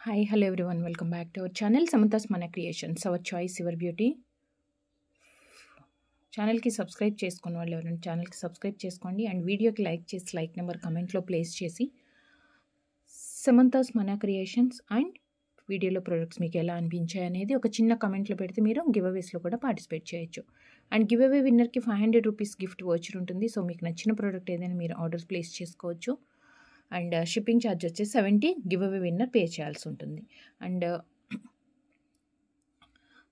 Hi, hello everyone. Welcome back to our channel Samantha's Mana Creations. Our choice, your beauty. ఛానల్కి subscribe చేసుకున్న వాళ్ళు ఎవరైనా ఛానల్కి subscribe చేసుకోండి అండ్ వీడియోకి లైక్ చేసి లైక్ నెంబర్ కమెంట్లో ప్లేస్ చేసి సమంతాస్ మనా క్రియేషన్స్ అండ్ వీడియోలో ప్రొడక్ట్స్ మీకు ఎలా అనిపించాయి అనేది ఒక చిన్న కమెంట్లో పెడితే మీరు గివ్ అవేస్లో కూడా పార్టిసిపేట్ చేయొచ్చు. అండ్ గివ్ అవే విన్నర్కి 500 రూపీస్ గిఫ్ట్ వోచర్ ఉంటుంది. సో మీకు నచ్చిన ప్రోడక్ట్ ఏదైనా మీరు ఆర్డర్ ప్లేస్ చేసుకోవచ్చు. అండ్ షిప్పింగ్ ఛార్జ్ వచ్చేసి 70 గివ్ అవే విన్నర్ పే చేయాల్సి ఉంటుంది. అండ్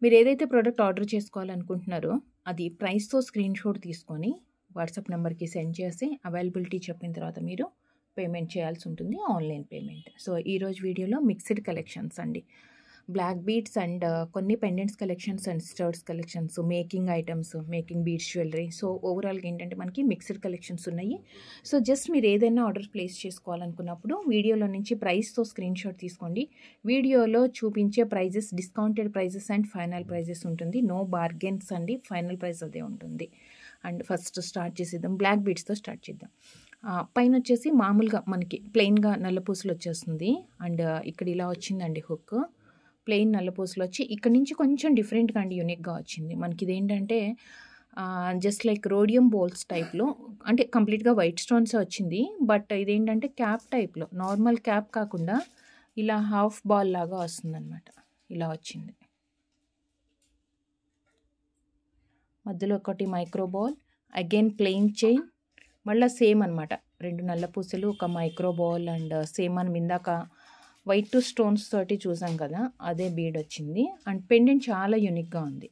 మీరు ఏదైతే ప్రోడక్ట్ ఆర్డర్ చేసుకోవాలనుకుంటున్నారో అది ప్రైస్తో స్క్రీన్ షాట్ తీసుకొని వాట్సాప్ నెంబర్కి సెండ్ చేసి అవైలబిలిటీ చెప్పిన తర్వాత మీరు పేమెంట్ చేయాల్సి ఉంటుంది, ఆన్లైన్ పేమెంట్. సో ఈరోజు వీడియోలో మిక్స్డ్ కలెక్షన్స్ అండి, బ్లాక్ బీడ్స్ అండ్ కొన్ని pendants collections and స్టర్ట్స్ collections, making items, making beads jewellery. So ఓవరాల్గా ఏంటంటే మనకి మిక్స్డ్ కలెక్షన్స్ ఉన్నాయి. సో జస్ట్ మీరు ఏదైనా ఆర్డర్ ప్లేస్ చేసుకోవాలనుకున్నప్పుడు వీడియోలో నుంచి ప్రైస్తో స్క్రీన్ షాట్ తీసుకోండి. వీడియోలో చూపించే prices discounted prices and final prices ఉంటుంది. నో బార్గెన్స్ అండి, ఫైనల్ ప్రైస్ అదే ఉంటుంది. అండ్ ఫస్ట్ స్టార్ట్ చేసేద్దాం, బ్లాక్ బీడ్స్తో స్టార్ట్ చేద్దాం. పైన వచ్చేసి మామూలుగా మనకి ప్లెయిన్గా నల్లపూసలు వచ్చేస్తుంది. అండ్ ఇక్కడ ఇలా వచ్చిందండి హుక్, ప్లెయిన్ నల్లపూసలు వచ్చి ఇక్కడ నుంచి కొంచెం డిఫరెంట్గా అండి యూనిక్గా వచ్చింది మనకి. ఇదేంటంటే జస్ట్ లైక్ రోడియం బోల్స్ టైప్లో, అంటే కంప్లీట్గా వైట్ స్టోన్స్ వచ్చింది. బట్ ఇదేంటంటే క్యాప్ టైప్లో, నార్మల్ క్యాప్ కాకుండా ఇలా హాఫ్ బాల్ లాగా వస్తుందన్నమాట. ఇలా వచ్చింది, మధ్యలో ఒకటి micro ball, again plain chain, మళ్ళీ సేమ్ అనమాట. 2 నల్ల పూసలు, ఒక మైక్రో బాల్ అండ్ సేమ్ మనం ఇందాక వైట్ స్టోన్స్ తోటి చూసాం కదా, అదే బీడ్ వచ్చింది. అండ్ పెండెంట్ చాలా యూనిక్గా ఉంది.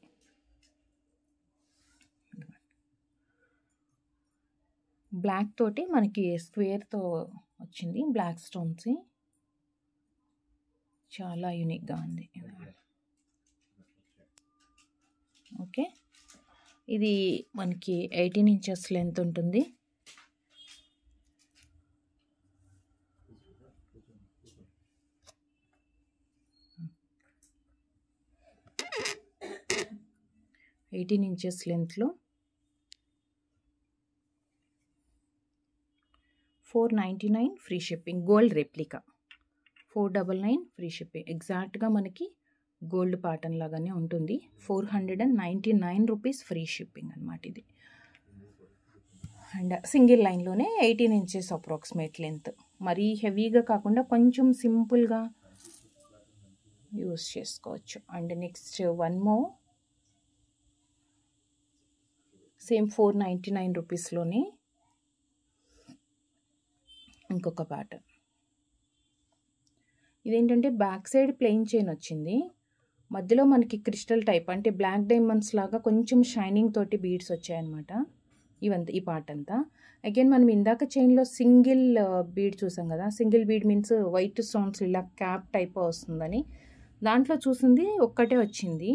బ్లాక్ తోటి మనకి స్క్వేర్తో వచ్చింది, బ్లాక్ స్టోన్స్, చాలా యూనిక్గా ఉంది. ఓకే, ఇది మనకి 18 ఇంచెస్ లెంత్ ఉంటుంది. ఇంచెస్ లెంత్లో 499 free shipping, gold replica 499 free shipping. ఎగ్జాక్ట్గా మనకి గోల్డ్ ప్యాటర్న్ లాగానే ఉంటుంది. 499 రూపీస్ ఫ్రీ షిప్పింగ్ అనమాట ఇది. అండ్ సింగిల్ లైన్లోనే 18 ఇంచెస్ అప్రాక్సిమేట్ లెంత్, మరీ హెవీగా కాకుండా కొంచెం సింపుల్గా యూస్ చేసుకోవచ్చు. And next one more, same 499 రూపీస్లోనే ఇంకొక ప్యాటర్న్. ఇదేంటంటే బ్యాక్ సైడ్ ప్లెయిన్ చైన్ వచ్చింది, మధ్యలో మనకి క్రిస్టల్ టైప్ అంటే బ్లాక్ డైమండ్స్ లాగా కొంచెం షైనింగ్ తోటి బీడ్స్ వచ్చాయన్నమాట. ఇవంతా ఈ పార్ట్ అంతా. అగైన్ మనం ఇందాక చైన్లో సింగిల్ బీడ్ చూసాం కదా, single bead means white stones ఇలా క్యాప్ టైప్ వస్తుందని, దాంట్లో చూసింది ఒక్కటే వచ్చింది.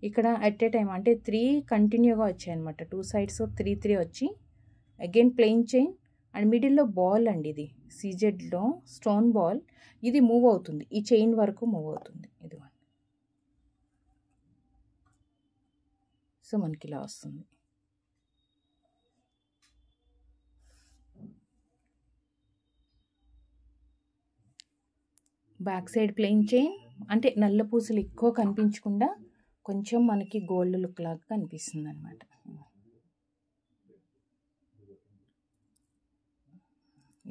ఇక్కడ అట్ ఏ టైం అంటే 3 కంటిన్యూగా వచ్చాయన్నమాట, 2 సైడ్స్ 3 వచ్చి అగైన్ ప్లెయిన్ చైన్ అండ్ మిడిల్లో బాల్ అండి. ఇది సీజెడ్లో స్టోన్ బాల్, ఇది మూవ్ అవుతుంది, ఈ చైన్ వరకు మూవ్ అవుతుంది. ఇది సో మనకి ఇలా వస్తుంది. బ్యాక్ సైడ్ ప్లెయిన్ చైన్ అంటే నల్ల పూసలు ఎక్కువ కనిపించకుండా కొంచెం మనకి గోల్డ్ లుక్ లాగా కనిపిస్తుంది అనమాట.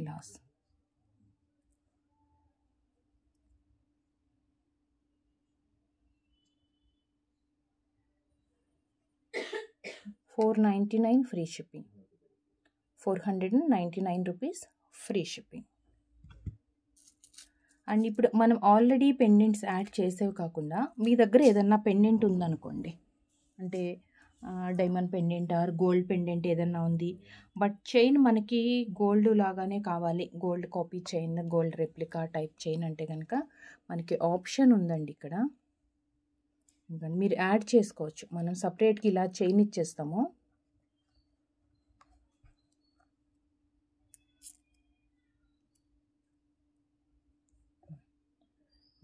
ఇలా వస్తుంది. $499 free shipping, 499 rupees free shipping. And ఇప్పుడు మనం ఆల్రెడీ పెండెంట్స్ యాడ్ చేసేవి కాకుండా మీ దగ్గర ఏదన్నా పెండెంట్ ఉందనుకోండి, అంటే diamond pendant or gold pendant ఏదన్నా ఉంది, బట్ చైన్ మనకి గోల్డ్ లాగానే కావాలి, gold copy chain, gold replica type chain అంటే కనుక మనకి ఆప్షన్ ఉందండి ఇక్కడ. మీరు యాడ్ చేసుకోవచ్చు, మనం సపరేట్గా ఇలా చైన్ ఇచ్చేస్తాము.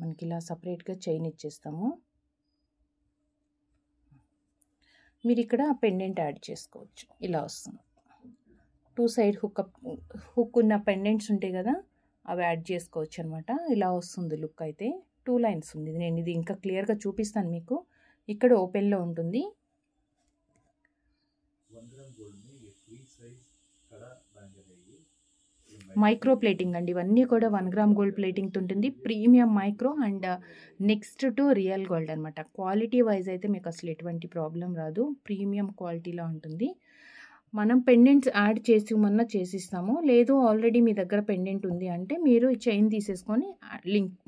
మనకి ఇలా సపరేట్గా చైన్ ఇచ్చేస్తాము. మీరు ఇక్కడ పెండెంట్ యాడ్ చేసుకోవచ్చు, ఇలా వస్తుంది. 2 సైడ్ హుక్ ఉన్న పెండెంట్స్ ఉంటాయి కదా, అవి యాడ్ చేసుకోవచ్చు అనమాట. ఇలా వస్తుంది లుక్ అయితే. 2 లైన్స్ ఉంది. నేను ఇది ఇంకా క్లియర్గా చూపిస్తాను మీకు. ఇక్కడ ఓపెన్లో ఉంటుంది. మైక్రో ప్లేటింగ్ అండి, ఇవన్నీ కూడా 1 గ్రామ్ గోల్డ్ ప్లేటింగ్తో ఉంటుంది. Premium micro and next to real gold అనమాట. క్వాలిటీ వైజ్ అయితే మీకు అసలు ఎటువంటి ప్రాబ్లం రాదు, ప్రీమియం క్వాలిటీలో ఉంటుంది. మనం పెండెంట్స్ యాడ్ చేసిమన్నా చేసిస్తాము, లేదు ఆల్రెడీ మీ దగ్గర పెండెంట్ ఉంది అంటే మీరు చైన్ తీసేసుకొని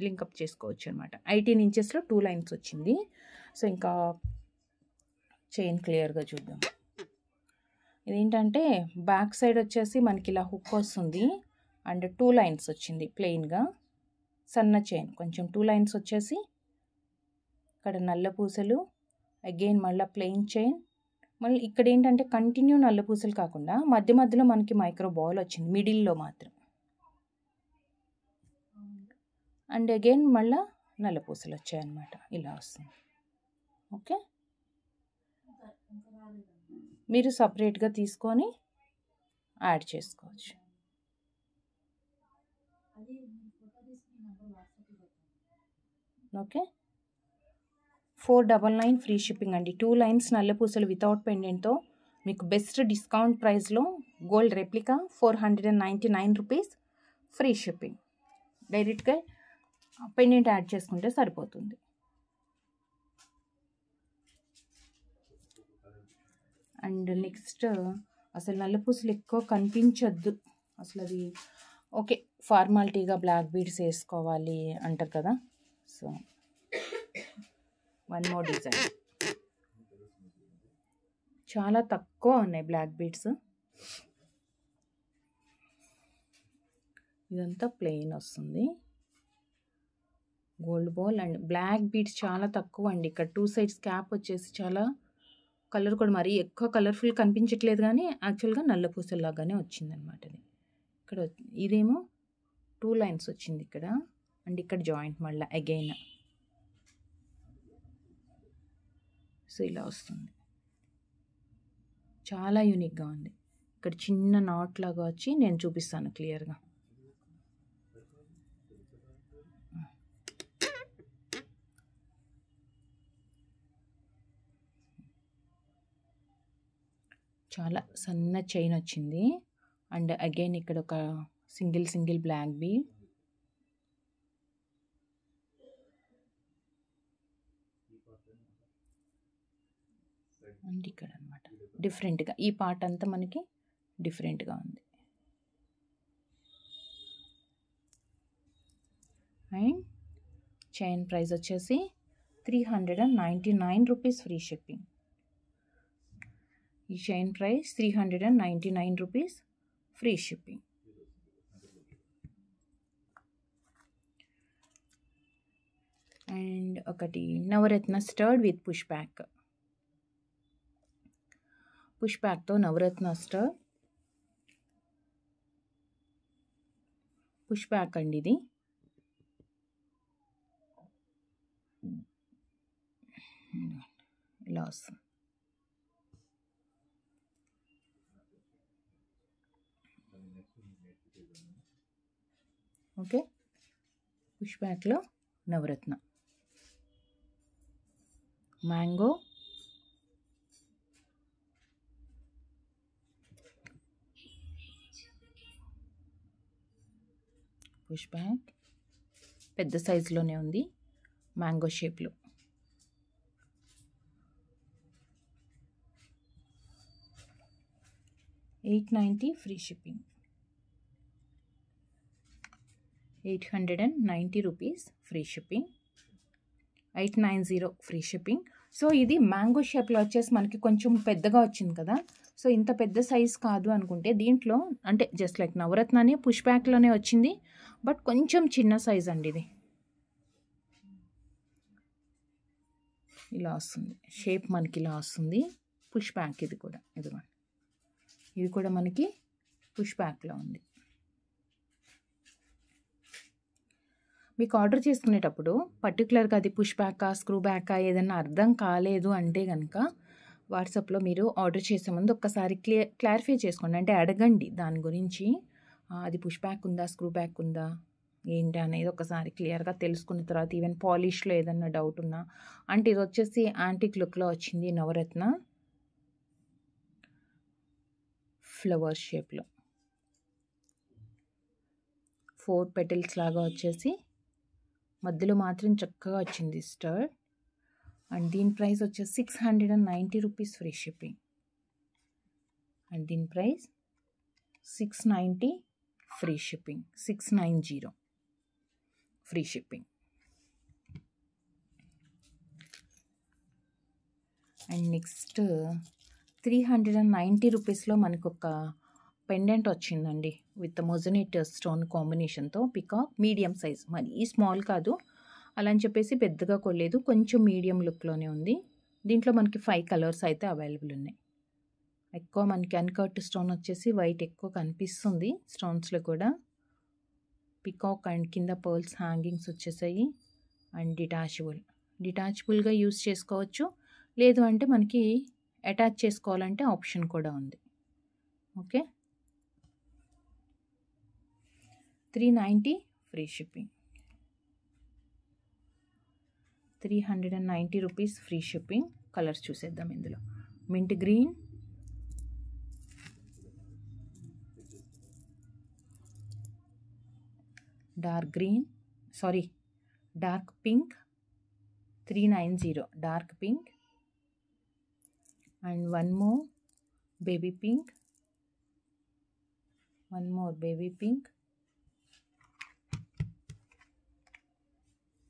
లింకప్ చేసుకోవచ్చు అనమాట. 18 ఇంచెస్లో 2 లైన్స్ వచ్చింది. సో ఇంకా చైన్ క్లియర్గా చూద్దాం. ఇదేంటంటే బ్యాక్ సైడ్ వచ్చేసి మనకి ఇలా హుక్ వస్తుంది అండ్ 2 లైన్స్ వచ్చింది ప్లెయిన్గా. సన్న చైన్ కొంచెం 2 లైన్స్ వచ్చేసి ఇక్కడ నల్ల పూసలు, అగైన్ మళ్ళీ ప్లెయిన్ చైన్. మళ్ళీ ఇక్కడ ఏంటంటే కంటిన్యూ నల్ల పూసలు కాకుండా మధ్య మధ్యలో మనకి మైక్రో బాల్ వచ్చింది మిడిల్లో మాత్రం. అండ్ అగైన్ మళ్ళీ నల్ల పూసలు వచ్చాయన్నమాట. ఇలా వస్తుంది. ఓకే, మీరు సపరేట్గా తీసుకొని యాడ్ చేసుకోవచ్చు. ఓకే, 499 ఫ్రీ షిప్పింగ్ అండి. 2 లైన్స్ నల్ల పూసలు వితౌట్ పెండెంట్తో మీకు బెస్ట్ డిస్కౌంట్ ప్రైస్లో gold replica 499 rupees free shipping. డైరెక్ట్గా పెండెంట్ యాడ్ చేసుకుంటే సరిపోతుంది. అండ్ నెక్స్ట్ అసలు నల్ల పూసలు ఎక్కువ కనిపించొద్దు అసలు, అది ఓకే ఫార్మాలిటీగా బ్లాక్ బీడ్స్ వేసుకోవాలి అంటారు కదా. సో 1 మోర్ డిజైన్, చాలా తక్కువ ఉన్నాయి బ్లాక్ బీడ్స్. ఇదంతా ప్లెయిన్ వస్తుంది gold ball and black beads చాలా తక్కువ అండి. ఇక్కడ 2 సైడ్స్ క్యాప్ వచ్చేసి చాలా కలర్ కూడా మరీ ఎక్కువ కలర్ఫుల్ కనిపించట్లేదు, కానీ యాక్చువల్గా నల్ల పూసల్లాగానే వచ్చిందనమాట. అది ఇక్కడ ఇదేమో 2 లైన్స్ వచ్చింది ఇక్కడ అండ్ ఇక్కడ జాయింట్ మళ్ళీ అగైన్. సో ఇలా వస్తుంది, చాలా యూనిక్గా ఉంది. ఇక్కడ చిన్న నాట్ లాగా వచ్చి నేను చూపిస్తాను క్లియర్గా. చాలా సన్న చైన్ వచ్చింది అండ్ అగైన్ ఇక్కడ ఒక సింగిల్ బ్లాక్ బీ. అండ్ ఇక్కడ అనమాట డిఫరెంట్గా ఈ పార్ట్ అంతా మనకి డిఫరెంట్గా ఉంది. అండ్ చైన్ ప్రైస్ వచ్చేసి 399 రూపీస్ ఫ్రీ షిప్పింగ్. ఈ chain price 399 rupees free shipping. And ఒకటి navaratna studded with push back. Push బ్యాక్తో నవరత్న స్టర్డ్, పుష్ బ్యాక్ అండి ఇది. ఇలా వస్తుంది. ఓకే, పుష్ బ్యాక్లో నవరత్న మ్యాంగో, పుష్ బ్యాక్ పెద్ద సైజులోనే ఉంది మ్యాంగో షేప్లో. $890 free shipping. 890 rupees free shipping. 890 free shipping. So ఇది మ్యాంగో షేప్లో వచ్చేసి మనకి కొంచెం పెద్దగా వచ్చింది కదా. సో ఇంత పెద్ద సైజ్ కాదు అనుకుంటే దీంట్లో అంటే జస్ట్ లైక్ నవరత్ననే పుష్ బ్యాక్లోనే వచ్చింది, బట్ కొంచెం చిన్న సైజ్ అండి ఇది. ఇలా వస్తుంది షేప్, మనకి ఇలా వస్తుంది పుష్ బ్యాక్. ఇది కూడా ఇది కూడా మనకి పుష్ బ్యాక్లో ఉంది. మీకు ఆర్డర్ చేసుకునేటప్పుడు పర్టికులర్గా అది పుష్ బ్యాకా స్క్రూ బ్యాకా ఏదైనా అర్థం కాలేదు అంటే కనుక వాట్సాప్లో మీరు ఆర్డర్ చేసే ముందు ఒక్కసారి క్లారిఫై చేసుకోండి, అంటే అడగండి దాని గురించి. అది పుష్ బ్యాక్ ఉందా స్క్రూ బ్యాక్ ఉందా ఏంటి అనేది ఒకసారి క్లియర్గా తెలుసుకున్న తర్వాత ఈవెన్ పాలిష్లో ఏదన్నా డౌట్ ఉన్నా. అంటే ఇది వచ్చేసి యాంటిక్ లుక్లో వచ్చింది నవరత్న ఫ్లవర్ షేప్లో 4 పెటల్స్ లాగా వచ్చేసి మధ్యలో మాత్రం చక్కగా వచ్చింది స్టడ్. అండ్ దీని ప్రైస్ వచ్చేసి 690 రూపీస్ ఫ్రీ షిప్పింగ్. అండ్ దీని price 690 free shipping, 690 free shipping. And next 390 రూపీస్లో మనకు ఒక పెండెంట్ వచ్చిందండి విత్ మొజనైట్ స్టోన్ కాంబినేషన్తో. పికాక్ మీడియం సైజ్, మరి స్మాల్ కాదు అలా అని చెప్పేసి పెద్దగా కొనలేదు, కొంచెం మీడియం లుక్లోనే ఉంది. దీంట్లో మనకి 5 కలర్స్ అయితే అవైలబుల్ ఉన్నాయి. ఎక్కువ మనకి అన్కట్ స్టోన్ వచ్చేసి వైట్ ఎక్కువ కనిపిస్తుంది స్టోన్స్లో కూడా. పికాక్ అండ్ కింద పర్ల్స్ హ్యాంగింగ్స్ వచ్చేసాయి. అండ్ డిటాచబుల్గా యూస్ చేసుకోవచ్చు, లేదు అంటే మనకి అటాచ్ చేసుకోవాలంటే ఆప్షన్ కూడా ఉంది. Okay, 390 free shipping, 390 rupees free shipping. Colours చూసేద్దాం. ఇందులో mint green, dark pink, 390 dark pink. And one more baby pink,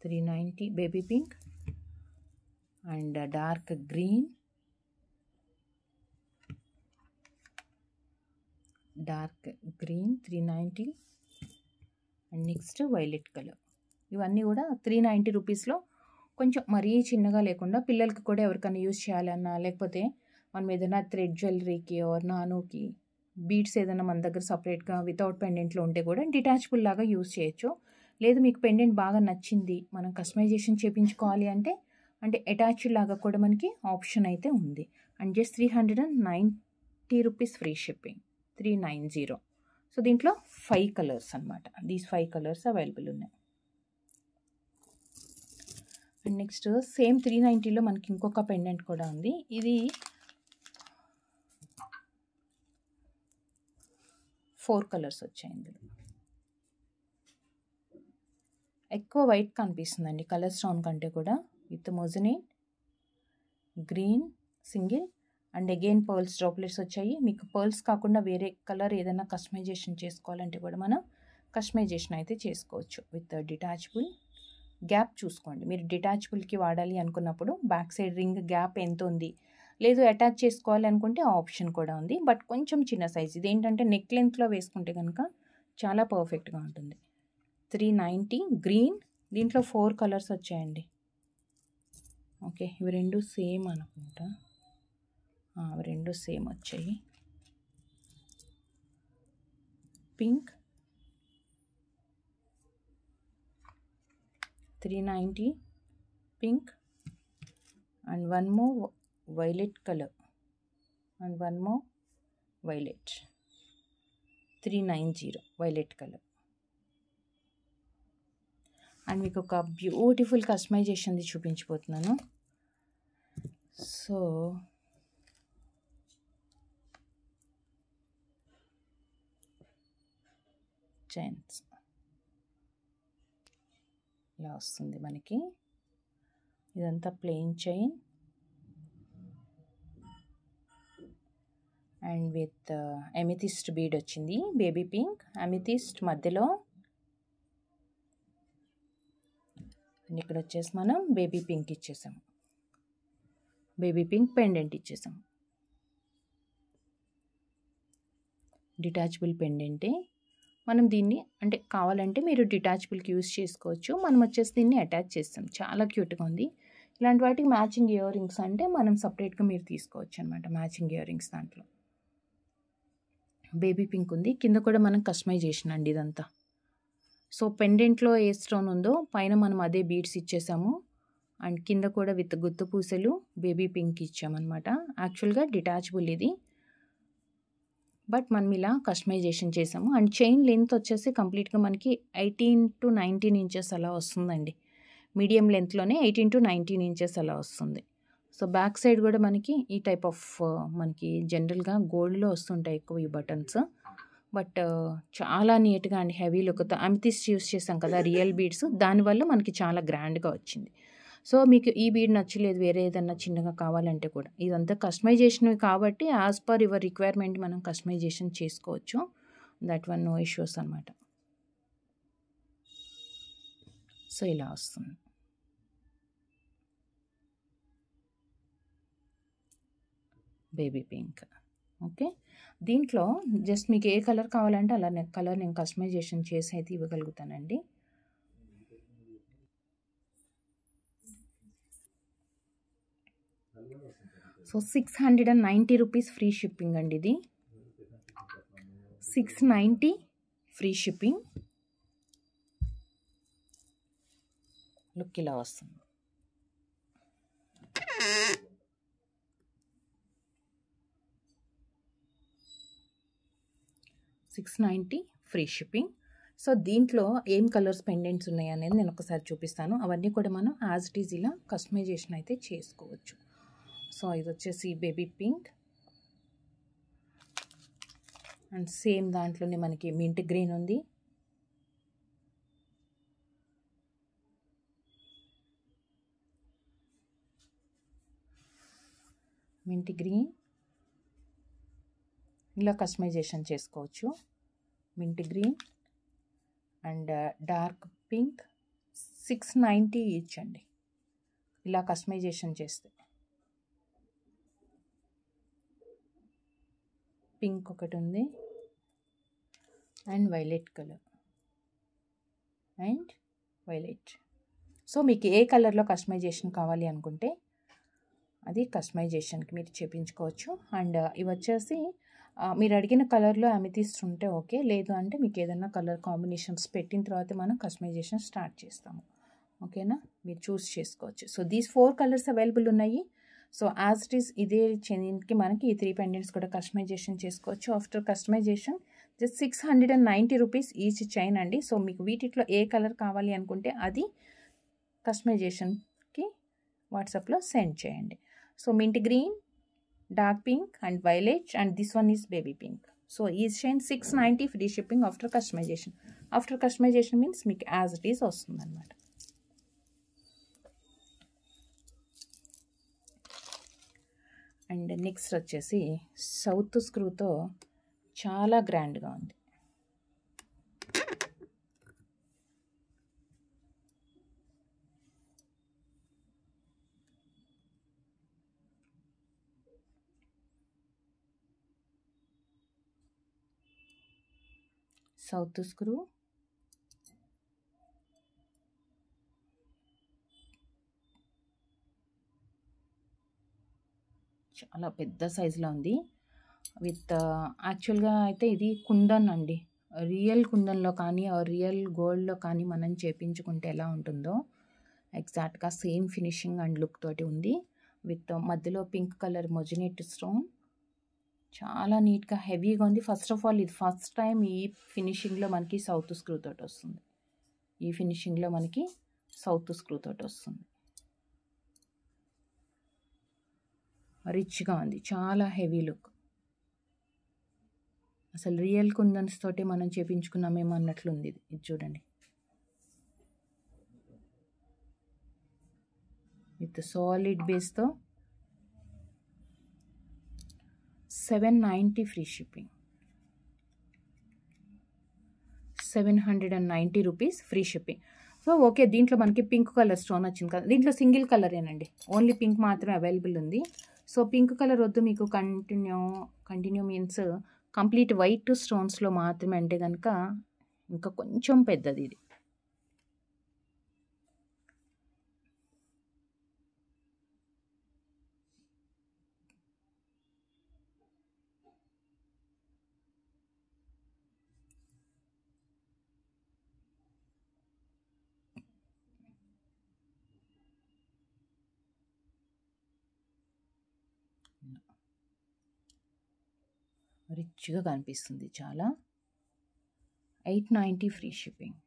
390 baby pink. And dark green, 390. And next violet colour. ఇవన్నీ కూడా 390 రూపీస్లో కొంచెం మరీ చిన్నగా లేకుండా పిల్లలకి కూడా ఎవరికైనా యూజ్ చేయాలన్నా, లేకపోతే మనం ఏదైనా థ్రెడ్ జ్యువెలరీకి ఆర్ నానుకి బీడ్స్ ఏదైనా మన దగ్గర సపరేట్గా వితౌట్ పెండెంట్లో ఉంటే కూడా డిటాచబుల్ లాగా యూజ్ చేయొచ్చు. లేదు మీకు పెండెంట్ బాగా నచ్చింది, మనం కస్టమైజేషన్ చేయించుకోవాలి అంటే అటాచ్డ్ లాగా కూడా మనకి ఆప్షన్ అయితే ఉంది. And just 390 rupees free shipping, 390. So దీంట్లో 5 కలర్స్ అనమాట. దీస్ 5 కలర్స్ అవైలబుల్ ఉన్నాయి. అండ్ నెక్స్ట్ సేమ్ 390లో మనకి ఇంకొక పెండెంట్ కూడా ఉంది. ఇది 4 కలర్స్ వచ్చాయి. ఇందులో ఎక్కువ వైట్ కనిపిస్తుందండి కలర్ స్టోన్ కంటే కూడా. With moissanite green single and again pearls droplets వచ్చాయి. మీకు పర్ల్స్ కాకుండా వేరే కలర్ ఏదైనా కస్టమైజేషన్ చేసుకోవాలంటే కూడా మనం కస్టమైజేషన్ అయితే చేసుకోవచ్చు. విత్ డిటాచబుల్ గ్యాప్ చూసుకోండి. మీరు డిటాచబుల్కి వాడాలి అనుకున్నప్పుడు బ్యాక్ సైడ్ రింగ్ గ్యాప్ ఎంత ఉంది, లేదు అటాచ్ చేసుకోవాలి అనుకుంటే ఆప్షన్ కూడా ఉంది. బట్ కొంచెం చిన్న సైజ్. ఇదేంటంటే నెక్ లెంత్లో వేసుకుంటే కనుక చాలా పర్ఫెక్ట్గా ఉంటుంది. 390 గ్రీన్. దీంట్లో 4 కలర్స్ వచ్చాయండి. ఓకే, ఇవి రెండు సేమ్ అనుకుంటా. అవి రెండు సేమ్ వచ్చాయి. Pink, 390 pink. And one more violet colour, and one more violet, 390 violet colour. And మీకు ఒక బ్యూటిఫుల్ కస్టమైజేషన్ది చూపించబోతున్నాను. సో చైన్స్ ఇలా వస్తుంది మనకి. ఇదంతా plain chain and with amethyst bead వచ్చింది. బేబీ పింక్ అమెథిస్ట్ మధ్యలో. అండ్ ఇక్కడ వచ్చేసి మనం బేబీ పింక్ ఇచ్చేసాము, బేబీ పింక్ పెండెంట్ ఇచ్చేసాము. డిటాచబుల్ పెండెంటే. మనం దీన్ని అంటే కావాలంటే మీరు డిటాచబుల్కి యూస్ చేసుకోవచ్చు. మనం వచ్చేసి దీన్ని అటాచ్ చేస్తాం. చాలా క్యూట్గా ఉంది. ఇలాంటి వాటికి మ్యాచింగ్ ఇయర్ రింగ్స్ అంటే మనం సపరేట్గా మీరు తీసుకోవచ్చు అనమాట. మ్యాచింగ్ ఇయర్ రింగ్స్ దాంట్లో బేబీ పింక్ ఉంది. కింద కూడా మనం కస్టమైజేషన్ అండి ఇదంతా. సో పెండెంట్లో ఏ స్టోన్ ఉందో పైన మనం అదే బీడ్స్ ఇచ్చేసాము. అండ్ కింద కూడా విత్ గుత్తు పూసలు బేబీ పింక్ ఇచ్చామన్నమాట. యాక్చువల్గా డిటాచబుల్ ఇది. బట్ మనం ఇలా కస్టమైజేషన్ చేసాము. అండ్ చైన్ లెంత్ వచ్చేసి కంప్లీట్‌గా మనకి 18-19 ఇంచెస్ అలా వస్తుందండి. మీడియం లెంత్‌లోనే 18-19 ఇంచెస్ అలా వస్తుంది. సో, బ్యాక్ సైడ్ గూడా మనకి ఈ టైప్ ఆఫ్ మనకి జనరల్‌గా గోల్డ్‌లో వస్తుంటాయి ఎక్కువ ఈ బటన్స్. బట్ చాలా నీట్‌గా అండ్ హెవీ లుక్‌తో అమెథిస్ట్ యూజ్ చేసాం కదా! రియల్ బీడ్స్ దానివల్ల మనకి చాలా గ్రాండ్‌గా వచ్చింది. సో, మీకు ఈ బీడ్ నచ్చలేదు వేరే ఏదన్నా చిన్నగా కావాలంటే కూడా ఇదంతా కస్టమైజేషన్‌వి కాబట్టి యాస్ పర్ యువర్ రిక్వైర్మెంట్ మనం కస్టమైజేషన్ చేసుకోవచ్చు. దట్ వన్ నో ఇష్యూస్ అనమాట. సో, ఇలా వస్తుంది. Baby pink. ఓకే. దీంట్లో జస్ట్ మీకు ఏ కలర్ కావాలంటే అలా కలర్ నేను కస్టమైజేషన్ చేసి అయితే ఇవ్వగలుగుతానండి. సో, 690 రూపీస్ ఫ్రీ షిప్పింగ్ అండి ఇది. 690 ఫ్రీ షిప్పింగ్. లుక్ ఇలా వస్తుంది. $690 ఫ్రీ షిప్పింగ్. సో, దీంట్లో ఏం కలర్స్ పెండెంట్స్ ఉన్నాయి అనేది నేను ఒకసారి చూపిస్తాను. అవన్నీ కూడా మనం యాజ్ ఇట్ ఈజ్ ఇలా కస్టమైజేషన్ అయితే చేసుకోవచ్చు. సో, ఇది వచ్చేసి బేబీ పింక్ అండ్ సేమ్ దాంట్లోనే మనకి మింట్ గ్రీన్ ఉంది. మింట్ గ్రీన్ ఇలా కస్టమైజేషన్ చేసుకోవచ్చు. Mint green and dark pink 690 each అండి ఇలా కస్టమైజేషన్ చేస్తే. పింక్ ఒకటి ఉంది and violet colour and violet. So, మీకు ఏ కలర్లో కస్టమైజేషన్ కావాలి అనుకుంటే అది కస్టమైజేషన్కి మీరు చేపించుకోవచ్చు. అండ్ ఇవి వచ్చేసి మీరు అడిగిన కలర్లో అమెథిస్ట్ ఉంటే ఓకే, లేదు అంటే మీకు ఏదైనా కలర్ కాంబినేషన్స్ పెట్టిన తర్వాత మనం కస్టమైజేషన్ స్టార్ట్ చేస్తాము. ఓకేనా, మీరు చూస్ చేసుకోవచ్చు. సో, దీస్ 4 కలర్స్ అవైలబుల్ ఉన్నాయి. సో, యాజ్ ఇట్ ఈస్ ఇదే చైన్కి మనకి ఈ 3 పెండెంట్స్ కూడా కస్టమైజేషన్ చేసుకోవచ్చు. After customisation just 690 rupees each chain అండి. సో, మీకు వీటిలో ఏ కలర్ కావాలి అనుకుంటే అది కస్టమైజేషన్కి వాట్సాప్లో సెండ్ చేయండి. So, mint green, dark pink and violet and this one is baby pink. So, ఈ chain 690 free shipping after customization. After customization means మీకు యాజ్ ఇట్ ఈస్ వస్తుంది అనమాట. అండ్ నెక్స్ట్ వచ్చేసి సౌత్ స్క్రూతో చాలా గ్రాండ్గా ఉంది. సౌత్ స్క్రూ చాలా పెద్ద సైజులో ఉంది. విత్ యాక్చువల్గా అయితే ఇది కుందన్ అండి. రియల్ కుందన్లో కానీ రియల్ గోల్డ్లో కానీ మనం చేపించుకుంటే ఎలా ఉంటుందో ఎగ్జాక్ట్గా సేమ్ ఫినిషింగ్ అండ్ లుక్ తోటి ఉంది. విత్ మధ్యలో పింక్ కలర్ మొజినేట్ స్టోన్ చాలా నీట్గా హెవీగా ఉంది. ఫస్ట్ ఆఫ్ ఆల్ ఇది ఫస్ట్ టైం ఈ ఫినిషింగ్లో మనకి సౌత్ స్క్రూ తోటి వస్తుంది. ఈ ఫినిషింగ్లో మనకి సౌత్ స్క్రూ తోటి వస్తుంది. రిచ్గా ఉంది, చాలా హెవీ లుక్. అసలు రియల్ కుందన్స్ తోటి మనం చేపించుకున్నామేమో అన్నట్లుంది ఇది. ఇది చూడండి, విత్ సాలిడ్ బేస్తో 790 free shipping. 790 rupees free shipping. So, okay, దీంట్లో మనకి పింక్ కలర్ స్టోన్ వచ్చింది కదా, దీంట్లో సింగిల్ కలరేనండి, ఓన్లీ పింక్ మాత్రమే అవైలబుల్ ఉంది. సో, పింక్ కలర్ వద్దు మీకు, కంటిన్యూ మీన్స్ కంప్లీట్ వైట్ స్టోన్స్లో మాత్రమే అంటే కనుక ఇంకా కొంచెం పెద్దది ఇది. రిచ్గా కనిపిస్తుంది చాలా. 890 free shipping.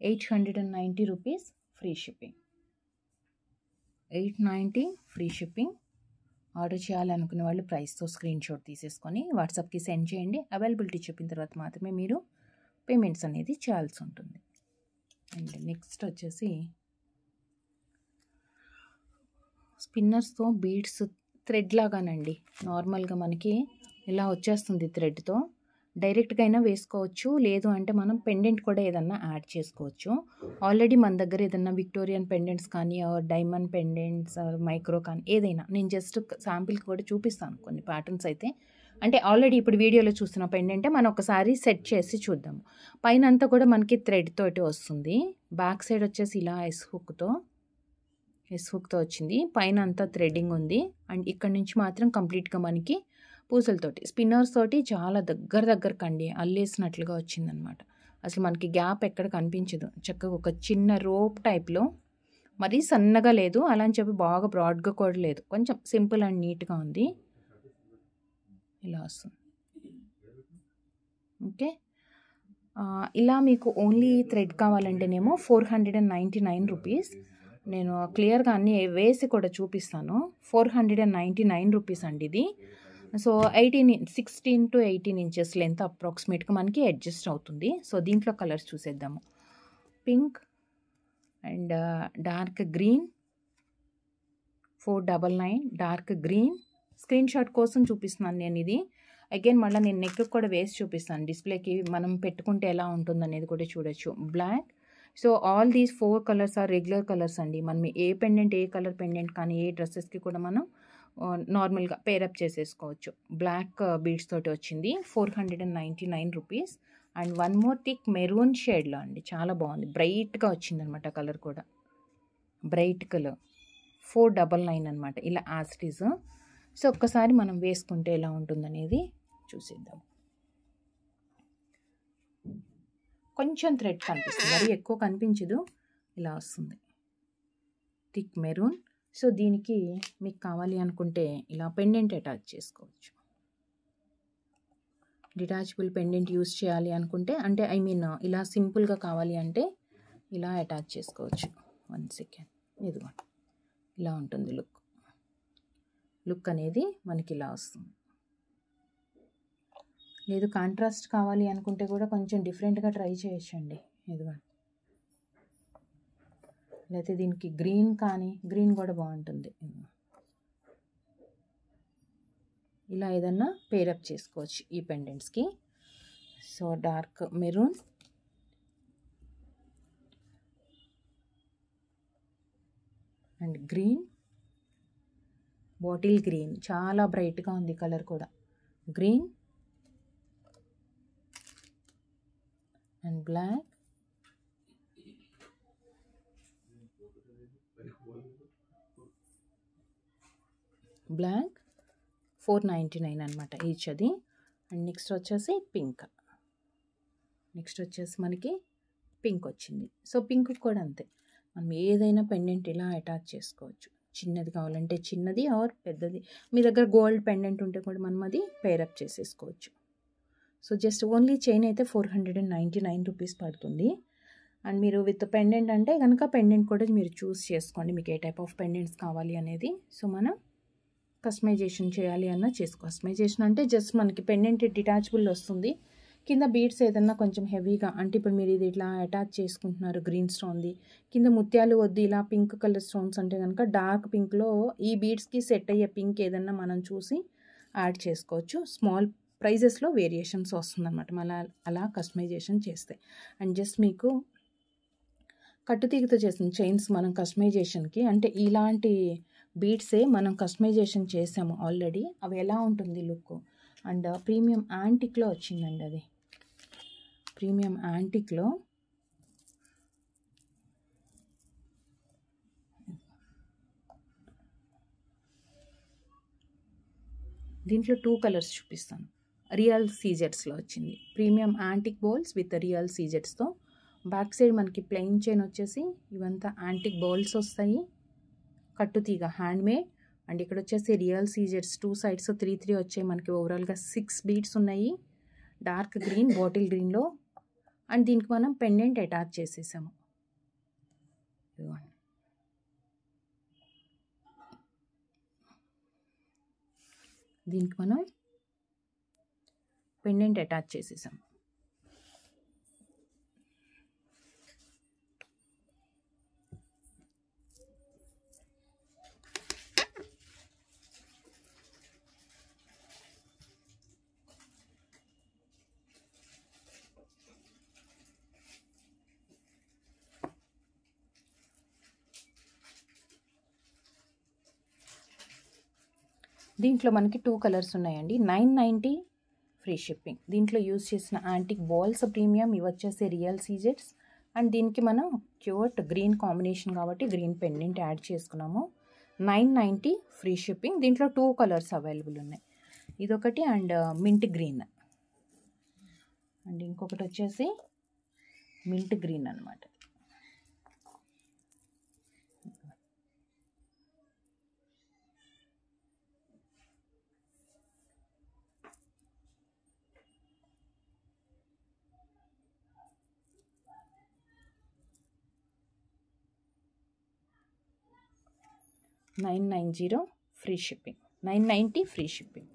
₹890 free shipping. 890 free shipping. Order చేయాలనుకునే వాళ్ళు ప్రైస్తో స్క్రీన్ షాట్ తీసేసుకొని వాట్సాప్కి సెండ్ చేయండి. అవైలబిలిటీ చెప్పిన తర్వాత మాత్రమే మీరు పేమెంట్స్ అనేది చేయాల్సి ఉంటుంది. అండ్ నెక్స్ట్ వచ్చేసి స్పిన్నర్స్తో బీడ్స్ థ్రెడ్ లాగానండి. నార్మల్గా మనకి ఇలా వచ్చేస్తుంది థ్రెడ్తో. డైరెక్ట్గా అయినా వేసుకోవచ్చు, లేదు అంటే మనం పెండెంట్ కూడా ఏదన్నా యాడ్ చేసుకోవచ్చు. ఆల్రెడీ మన దగ్గర ఏదన్నా విక్టోరియన్ పెండెంట్స్ కానీ డైమండ్ పెండెంట్స్ మైక్రో కానీ ఏదైనా నేను జస్ట్ శాంపిల్కి కూడా చూపిస్తాను కొన్ని ప్యాటర్న్స్ అయితే. అంటే ఆల్రెడీ ఇప్పుడు వీడియోలో చూస్తున్న పెండెంటే మనం ఒకసారి సెట్ చేసి చూద్దాము. పైన అంతా కూడా మనకి థ్రెడ్ తోటి వస్తుంది. బ్యాక్ సైడ్ వచ్చేసి ఇలా ఎస్ హుక్తో వచ్చింది. పైన అంతా థ్రెడ్డింగ్ ఉంది. అండ్ ఇక్కడ నుంచి మాత్రం కంప్లీట్గా మనకి పూసలతోటి స్పిన్నర్స్ తోటి చాలా దగ్గరకండి అల్లేసినట్లుగా వచ్చిందనమాట. అసలు మనకి గ్యాప్ ఎక్కడ కనిపించదు. చక్కగా ఒక చిన్న రోప్ టైప్లో, మరీ సన్నగా లేదు, అలా అని చెప్పి బాగా బ్రాడ్గా కూడా లేదు, కొంచెం సింపుల్ అండ్ నీట్గా ఉంది. ఇలా వస్తుంది. ఓకే, ఇలా మీకు ఓన్లీ థ్రెడ్ కావాలంటేనేమో ₹499. నేను క్లియర్గా అన్నీ వేసి కూడా చూపిస్తాను. ₹499 అండి ఇది. సో 16 to 18 ఇంచెస్ లెంత్ అప్రాక్సిమేట్గా మనకి అడ్జస్ట్ అవుతుంది. సో దీంట్లో కలర్స్ చూసేద్దాము. Pink and dark green, 499 dark green. Screen shot కోసం చూపిస్తున్నాను నేను ఇది. అగైన్ మళ్ళీ నేను నెక్ కూడా వేసి చూపిస్తాను. డిస్ప్లేకి మనం పెట్టుకుంటే ఎలా ఉంటుందనేది కూడా చూడొచ్చు. Black. So all these 4 colours are regular colours అండి. మనం ఏ పెండెంట్, ఏ కలర్ పెండెంట్ కానీ ఏ డ్రెస్సెస్కి కూడా మనం నార్మల్గా పేరప్ చేసేసుకోవచ్చు. బ్లాక్ బీడ్స్ తోటి వచ్చింది. ₹499. And one more thick maroon షేడ్లో అండి, చాలా బాగుంది. బ్రైట్గా వచ్చిందనమాట కలర్ కూడా, బ్రైట్ కలర్. 499 అనమాట, ఇలా యాస్టీస్. సో ఒక్కసారి మనం వేసుకుంటే ఎలా ఉంటుందనేది చూసేద్దాం. కొంచెం థ్రెడ్ కనిపిస్తుంది, మరి ఎక్కువ కనిపించదు, ఇలా వస్తుంది థిక్ మెరూన్. సో దీనికి మీకు కావాలి అనుకుంటే ఇలా పెండెంట్ అటాచ్ చేసుకోవచ్చు. డిటాచబుల్ పెండెంట్ యూస్ చేయాలి అనుకుంటే, అంటే ఐ మీన్ ఇలా సింపుల్గా కావాలి అంటే ఇలా అటాచ్ చేసుకోవచ్చు. 1 సెకండ్, ఇదిగోండి ఇలా ఉంటుంది లుక్ అనేది మనకి ఇలా వస్తుంది. లేదు కాంట్రాస్ట్ కావాలి అనుకుంటే కూడా కొంచెం డిఫరెంట్గా ట్రై చేయొచ్చండి. ఇదిగోండి, లేకపోతే దీనికి గ్రీన్ కానీ, గ్రీన్ కూడా బాగుంటుంది. ఇలా ఏదన్నా పేరప్ చేసుకోవచ్చు ఈ పెండెంట్స్కి. So dark maroon and green, bottle green, చాలా బ్రైట్గా ఉంది కలర్ కూడా. Green and black, black. 499 అనమాట ఈచ్ అది. అండ్ నెక్స్ట్ వచ్చేసి పింక్. నెక్స్ట్ వచ్చేసి మనకి పింక్ వచ్చింది. సో పింక్ కూడా అంతే, మనం ఏదైనా పెండెంట్ ఇలా అటాచ్ చేసుకోవచ్చు. చిన్నది కావాలంటే చిన్నది, ఆర్ పెద్దది. మీ దగ్గర గోల్డ్ పెండెంట్ ఉంటే కూడా మనం అది పేరప్ చేసేసుకోవచ్చు. సో జస్ట్ ఓన్లీ చైన్ అయితే ₹499 పడుతుంది. అండ్ మీరు విత్ పెండెంట్ అంటే కనుక పెండెంట్ కూడా మీరు చూస్ చేసుకోండి, మీకు ఏ టైప్ ఆఫ్ పెండెంట్స్ కావాలి అనేది. సో మనం కస్టమైజేషన్ చేయాలి అన్న కస్టమైజేషన్ అంటే జస్ట్ మనకి పెండెంట్ డిటాచబుల్ వస్తుంది. కింద బీడ్స్ ఏదన్నా కొంచెం హెవీగా, అంటే ఇప్పుడు మీరు ఇది ఇట్లా అటాచ్ చేసుకుంటున్నారు గ్రీన్ స్టోన్ది, కింద ముత్యాలు వద్దు ఇలా పింక్ కలర్ స్టోన్స్ అంటే కనుక డార్క్ పింక్లో ఈ బీడ్స్కి సెట్ అయ్యే పింక్ ఏదన్నా మనం చూసి యాడ్ చేసుకోవచ్చు. స్మాల్ ప్రైజెస్లో వేరియేషన్స్ వస్తుందన్నమాట మళ్ళీ అలా కస్టమైజేషన్ చేస్తే. అండ్ జస్ట్ మీకు కట్టుతీగతో చేసిన చైన్స్ మనం కస్టమైజేషన్కి, అంటే ఇలాంటి బీడ్సే మనం కస్టమైజేషన్ చేసాము ఆల్రెడీ. అవి ఎలా ఉంటుంది లుక్. అండ్ ప్రీమియం యాంటిక్లో వచ్చిందండి, అది ప్రీమియం యాంటిక్లో. దీంట్లో 2 కలర్స్ చూపిస్తాను. రియల్ సీజెట్స్లో వచ్చింది. Premium antique bowls with real సీజెట్స్తో. బ్యాక్ సైడ్ మనకి ప్లెయిన్ చైన్ వచ్చేసి ఇవంతా యాంటిక్ బౌల్స్ వస్తాయి. కట్టుతీగ హ్యాండ్మేడ్. అండ్ ఇక్కడ వచ్చేసి రియల్ సీజెడ్స్ 2 సైడ్స్ 3 వచ్చాయి మనకి. ఓవరాల్గా 6 బీడ్స్ ఉన్నాయి. డార్క్ గ్రీన్, బాటిల్ గ్రీన్లో. అండ్ దీనికి మనం పెండెంట్ అటాచ్ చేసేసాము. దీనికి మనం పెండెంట్ అటాచ్ చేసేసాం. దీంట్లో మనకి 2 కలర్స్ ఉన్నాయండి. 990 ఫ్రీ షిప్పింగ్. దీంట్లో యూజ్ చేసిన యాంటిక్ బాల్స్ ప్రీమియం, ఇవి వచ్చేసి రియల్ సీజెట్స్. అండ్ దీనికి మనం క్యూట్ గ్రీన్ కాంబినేషన్ కాబట్టి గ్రీన్ పెండెంట్ యాడ్ చేసుకున్నాము. 990 ఫ్రీ షిప్పింగ్. దీంట్లో 2 కలర్స్ అవైలబుల్ ఉన్నాయి. ఇదొకటి అండ్ మింట్ గ్రీన్, అండ్ ఇంకొకటి వచ్చేసి మింట్ గ్రీన్ అనమాట. $990 ఫ్రీ షిప్పింగ్. 990 free shipping.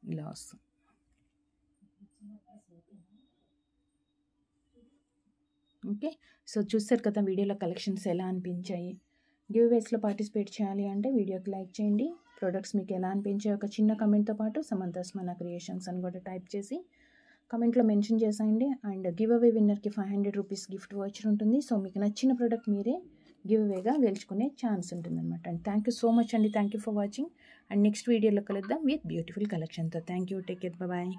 ఇలా వస్తుంది. ఓకే, సో చూస్తారు కదా వీడియోలో కలెక్షన్స్ ఎలా అనిపించాయి. గివ్ అవేస్లో పార్టిసిపేట్ చేయాలి అంటే వీడియోకి లైక్ చేయండి. ప్రొడక్ట్స్ మీకు ఎలా అనిపించాయి ఒక చిన్న కమెంట్తో పాటు సమంతాస్ మన క్రియేషన్స్ అని కూడా టైప్ చేసి కమెంట్లో మెన్షన్ చేసేయండి. అండ్ గివ్ అవే విన్నర్కి 500 రూపీస్ గిఫ్ట్ వాచర్ ఉంటుంది. సో మీకు నచ్చిన ప్రోడక్ట్ మీరే గివ్ అవేగా గెలుచుకునే ఛాన్స్ ఉంటుంది అనమాట. And thank you so much అండి. Thank you for watching. And next వీడియోలో కలుద్దాం విత్ బ్యూటిఫుల్ కలెక్షన్తో. Thank you. Take care. Bye.